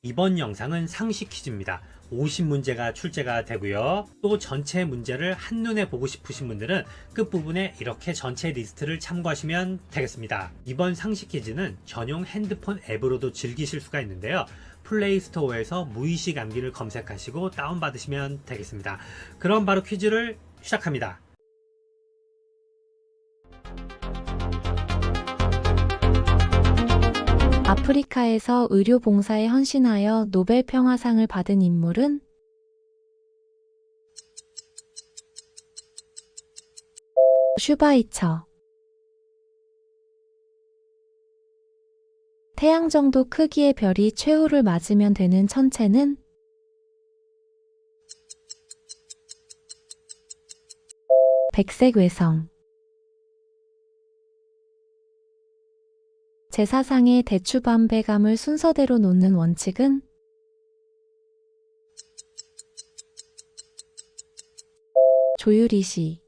이번 영상은 상식 퀴즈입니다. 50문제가 출제가 되고요. 또 전체 문제를 한눈에 보고 싶으신 분들은 끝부분에 이렇게 전체 리스트를 참고하시면 되겠습니다. 이번 상식 퀴즈는 전용 핸드폰 앱으로도 즐기실 수가 있는데요. 플레이스토어에서 무의식 암기를 검색하시고 다운받으시면 되겠습니다. 그럼 바로 퀴즈를 시작합니다. 아프리카에서 의료 봉사에 헌신하여 노벨 평화상을 받은 인물은? 슈바이처. 태양 정도 크기의 별이 최후를 맞으면 되는 천체는? 백색외성. 제사상의 대추반배감을 순서대로 놓는 원칙은? 조율이시.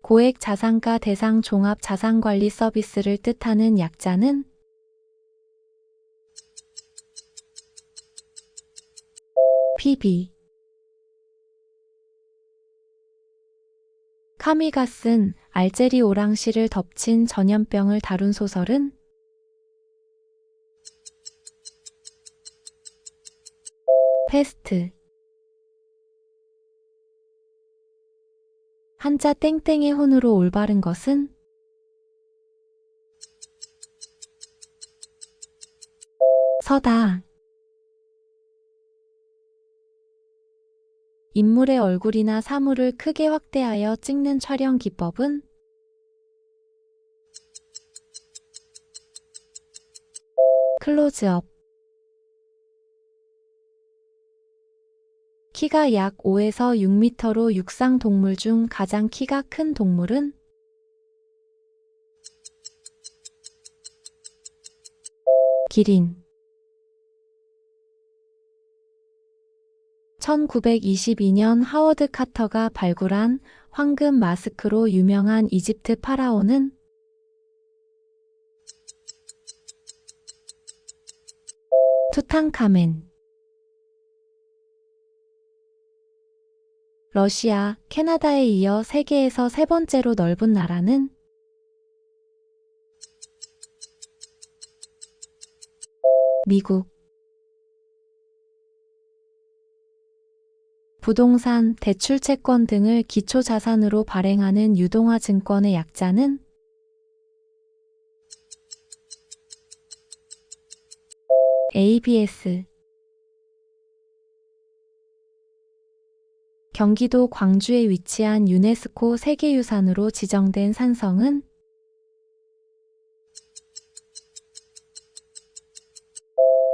고액 자산가 대상 종합 자산관리 서비스를 뜻하는 약자는? PB. 카미가 쓴 알제리 오랑시를 덮친 전염병을 다룬 소설은? 페스트. 한자 땡땡의 혼으로 올바른 것은? 서다. 인물의 얼굴이나 사물을 크게 확대하여 찍는 촬영 기법은? 클로즈업. 키가 약 5에서 6m로 육상 동물 중 가장 키가 큰 동물은? 기린. 1922년 하워드 카터가 발굴한 황금 마스크로 유명한 이집트 파라오는? 투탕카멘. 러시아, 캐나다에 이어 세계에서 세 번째로 넓은 나라는? 미국. 부동산, 대출채권 등을 기초자산으로 발행하는 유동화증권의 약자는? ABS. 경기도 광주에 위치한 유네스코 세계유산으로 지정된 산성은?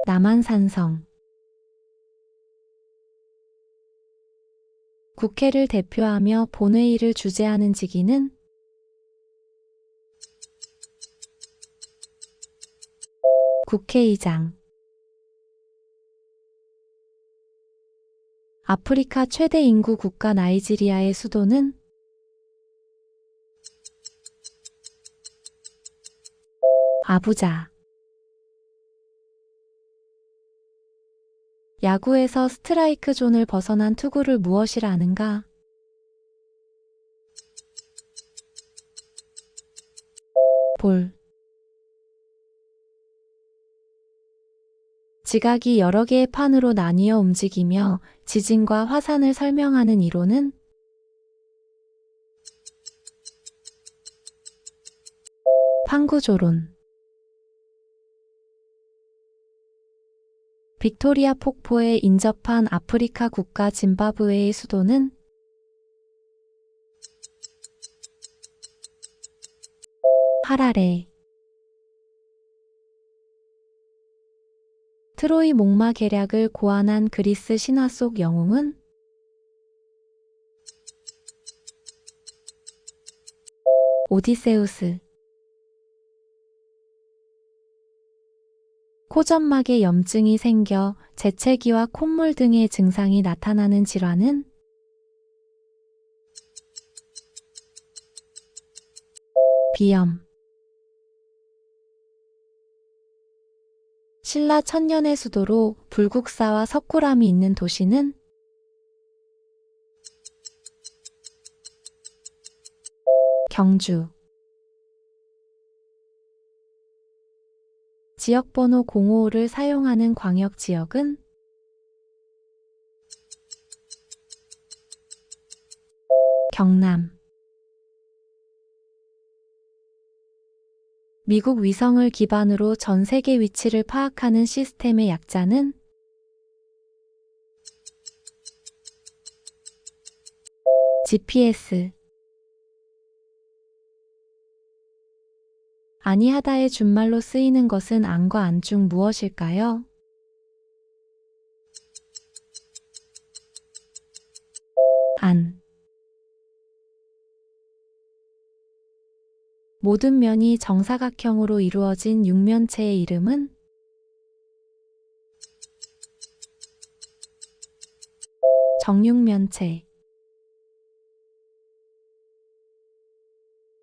남한산성. 국회를 대표하며 본회의를 주재하는 직위는? 국회의장. 아프리카 최대 인구 국가 나이지리아의 수도는? 아부자. 야구에서 스트라이크 존을 벗어난 투구를 무엇이라 하는가? 볼. 지각이 여러 개의 판으로 나뉘어 움직이며 지진과 화산을 설명하는 이론은? 판구조론. 빅토리아 폭포에 인접한 아프리카 국가 짐바브웨의 수도는? 하라레. 트로이 목마 계략을 고안한 그리스 신화 속 영웅은? 오디세우스. 코점막에 염증이 생겨 재채기와 콧물 등의 증상이 나타나는 질환은? 비염. 신라 천년의 수도로 불국사와 석굴암이 있는 도시는 경주. 지역번호 055를 사용하는 광역지역은 경남. 미국 위성을 기반으로 전 세계 위치를 파악하는 시스템의 약자는 GPS. 아니하다의 준말로 쓰이는 것은 안과 안 중 무엇일까요? 안. 모든 면이 정사각형으로 이루어진 육면체의 이름은 정육면체.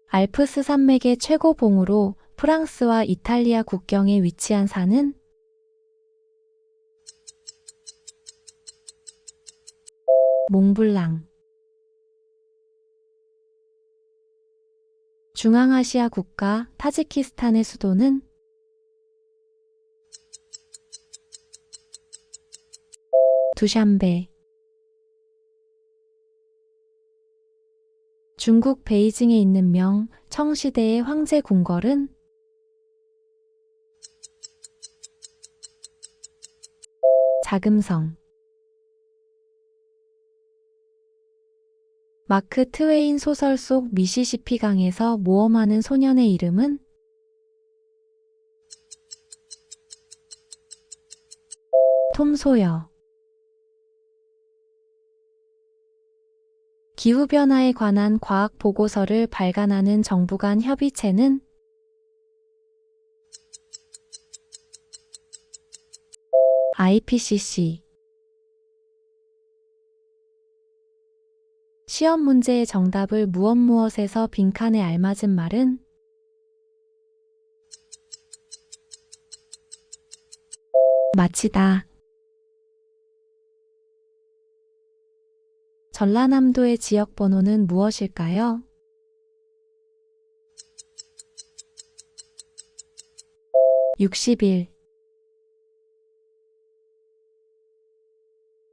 알프스 산맥의 최고봉우로 프랑스와 이탈리아 국경에 위치한 산은 몽블랑. 중앙아시아 국가 타지키스탄의 수도는 두샨베. 중국 베이징에 있는 명, 청시대의 황제 궁궐은 자금성. 마크 트웨인 소설 속 미시시피 강에서 모험하는 소년의 이름은 톰 소여. 기후변화에 관한 과학 보고서를 발간하는 정부 간 협의체는 IPCC. 시험 문제의 정답을 무엇무엇에서 빈칸에 알맞은 말은 마치다. 전라남도의 지역 번호는 무엇일까요? 61.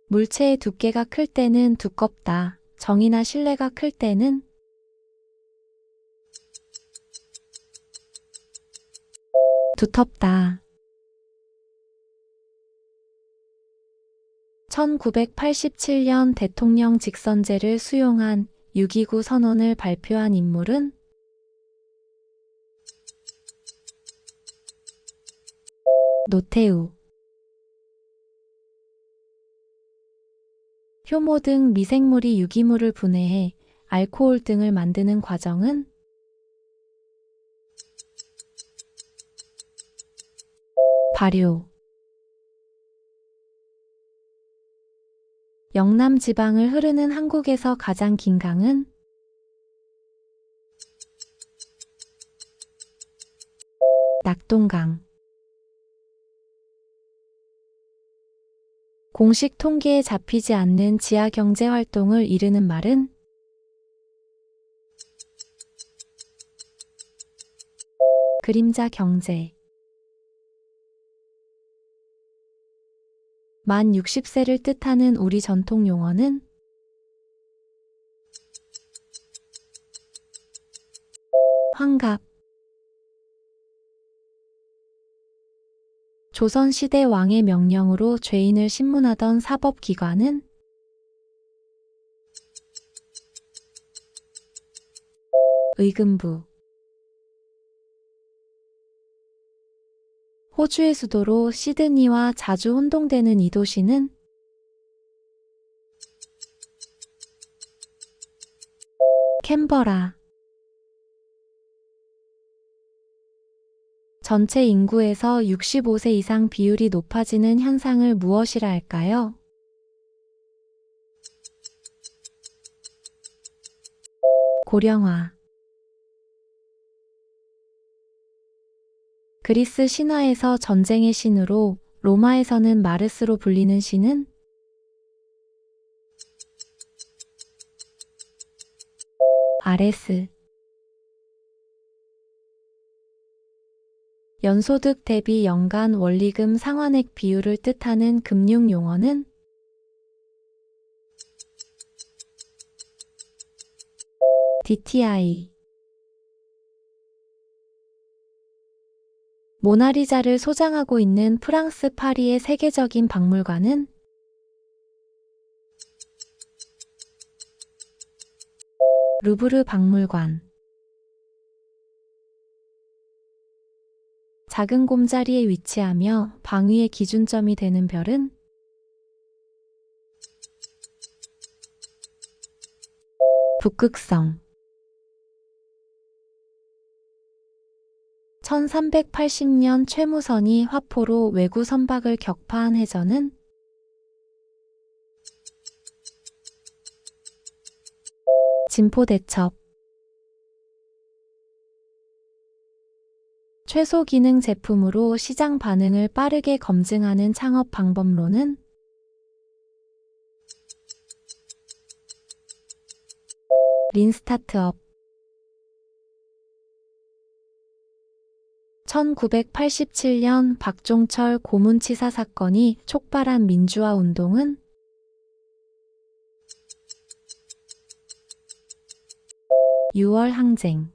물체의 두께가 클 때는 두껍다. 정이나 실내가 클 때는 두텁다. 1987년 대통령 직선제를 수용한 6.29 선언을 발표한 인물은 노태우. 효모 등 미생물이 유기물을 분해해 알코올 등을 만드는 과정은 발효. 영남 지방을 흐르는 한국에서 가장 긴 강은 낙동강. 공식 통계에 잡히지 않는 지하 경제 활동을 이르는 말은 그림자 경제. 만 60세를 뜻하는 우리 전통 용어는 환갑. 조선시대 왕의 명령으로 죄인을 신문하던 사법기관은 의금부. 호주의 수도로 시드니와 자주 혼동되는 이 도시는 캔버라. 전체 인구에서 65세 이상 비율이 높아지는 현상을 무엇이라 할까요? 고령화. 그리스 신화에서 전쟁의 신으로, 로마에서는 마르스로 불리는 신은? 아레스. 연소득 대비 연간 원리금 상환액 비율을 뜻하는 금융 용어는? DTI. 모나리자를 소장하고 있는 프랑스 파리의 세계적인 박물관은? 루브르 박물관. 작은 곰자리에 위치하며 방위의 기준점이 되는 별은? 북극성. 1380년 최무선이 화포로 외구 선박을 격파한 해전은? 진포대첩. 최소 기능 제품으로 시장 반응을 빠르게 검증하는 창업 방법론은? 린 스타트업. 1987년 박종철 고문치사 사건이 촉발한 민주화 운동은? (6월) 항쟁.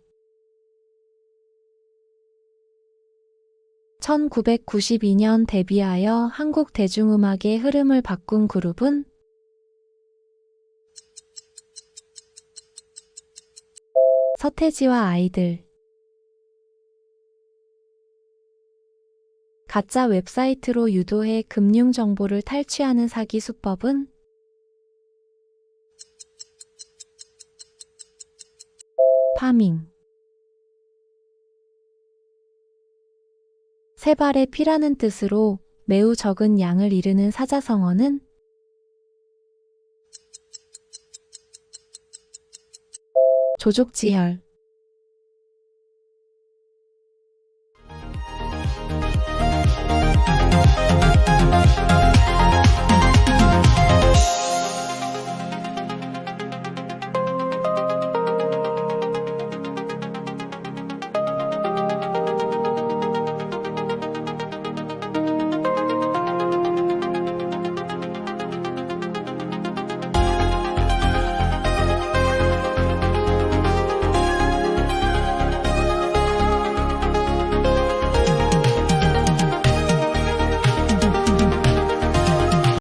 1992년 데뷔하여 한국 대중음악의 흐름을 바꾼 그룹은? 서태지와 아이들. 가짜 웹사이트로 유도해 금융 정보를 탈취하는 사기 수법은? 파밍. 세 발의 피라는 뜻으로 매우 적은 양을 이르는 사자성어는? 조족지혈.